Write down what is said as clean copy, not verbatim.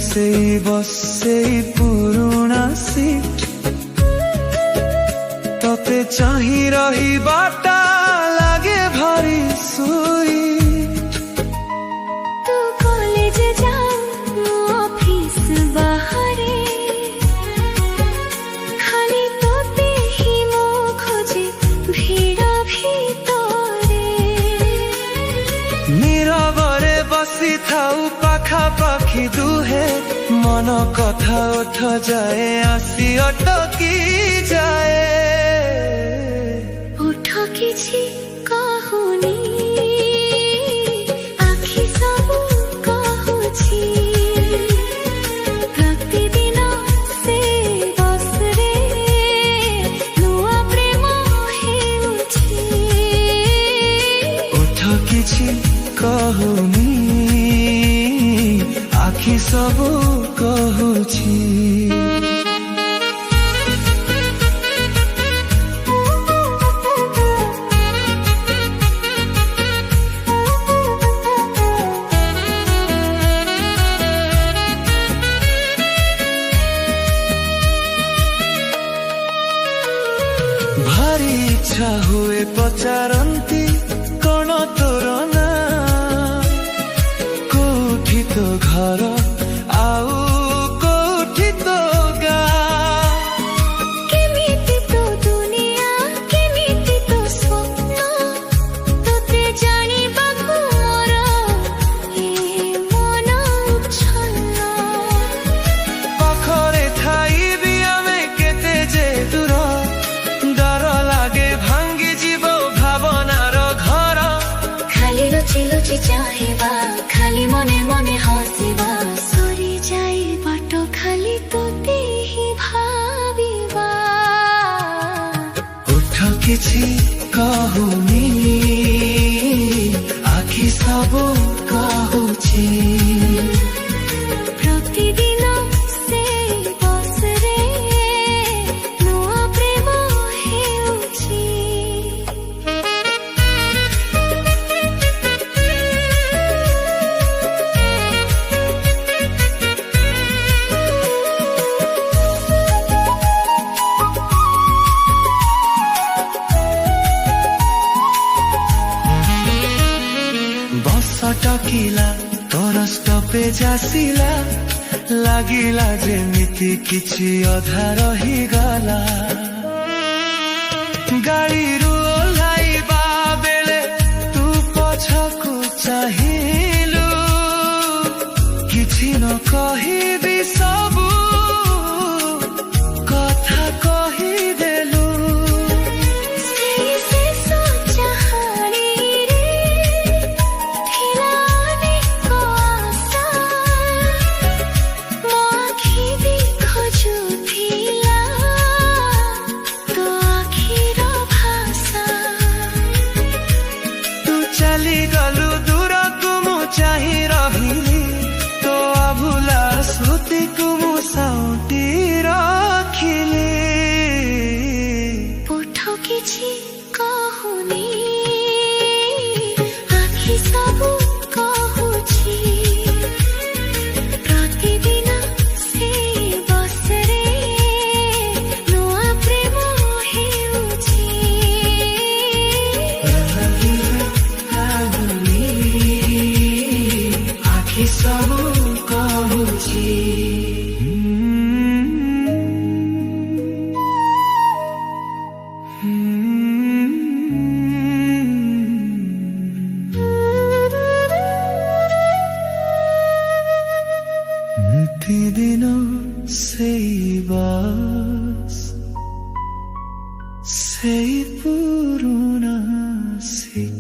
ସେଇ ବସେଇ ପୁରୁଣା ସିଟ୍ ତତେ ଚାହିଁ ରହିବାଟା ଲାଗେ ଭାରି ସୁଇଟ୍। ତୁ କଲେଜ ଯାଉ ମୁଁ ଅଫିସ ବାହାରେ ଖାଲି ତୋତେ ହିଁ ମୁଁ ଖୋଜେ ଭିଡ଼ ଭିତରେ। নীরবরে বসিথাউ পাখাপাখি দুহে মন কথা ওঠ যায় আসি অটকি যায়। ওঠ କିଛି କହୁନି ଆଖି ସବୁ କହୁଛି ପ୍ରତିଦିନ ସେ ବସରେ ନୂଆ ପ୍ରେମ ହେଉଛି। ওঠ କିଛି কহুনি আখি ସବୁ কহুছি। ভারি ইচ্ছা হুয়ে পচারন্তি কোন তোর না কোঠি তো ঘর আউ কোঠি তো গাঁ। କେମିତି ତୋ ଦୁନିଆ କେମିତି ତୋ ସ୍ୱପ୍ନ ତୋତେ ଜାଣିବାକୁ ମୋର ଏ ମନ ଉଚ୍ଛନ୍ନ। ପାଖରେ ଥାଇ ବି ଆମେ କେତେ ଯେ ଦୂର ଡର ଲାଗେ ଭାଙ୍ଗି ଯିବ ଭାବନାର ଘର। ଖାଲି ଲୁଚି ଲୁଚି ଚାହିଁବା ଖାଲି ମନେ ମନେ ହସିବା ସରିଯାଏ ବାଟ ଖାଲି ତୋତେ ହିଁ ଭାବିବା। ওঠ କିଛି କହୁନି ଆଖି ସବୁ କହୁଛି। ପ୍ରତିଦିନ ସେ ବସରେ ନୂଆ ପ୍ରେମ ହେଉଛି। ବସ ଟକିଲା ତୋର ଷ୍ଟପେଜ ଆସିଲା ଲାଗିଲା ଯେମିତି କିଛି ଅଧା ରହିଗଲା। ଗାଡ଼ିରୁ ଓହ୍ଲାଇବା ବେଳେ ତୁ ପଛକୁ ଚାହିଁଲୁ କିଛି ନ କହିବି ସବୁ କଥା କହିଦେଲୁ। ସେଇ ଶେଷ ଚାହାଣୀରେ ଥିଲା ଅନେକ ଆଶା ମୋ ଆଖି ବି ଖୋଜୁଥିଲା ତୋ ଆଖିର ଭାଷା। ତୁ ଚାଲିଗଲୁ ଦୂରକୁ ମୁଁ ଚାହିଁ ରହିଲି ତୋ ଅଭୁଲା ସ୍ମୃତିକୁ ମୁଁ ସାଉଁଟି ରଖିଲି। ଓଠ କିଛି କହୁନି ଆଖି ସବୁ କହୁଛି। ପ୍ରତିଦିନ ସେ ବସରେ ନୂଆ ପ୍ରେମ ହେଉଛି। ଆଖି ସବୁ କହୁଛି। ନିତିଦିନ ସେଇ ବା ସେଇ ପୁରୁଣା ସ୍ମୃତି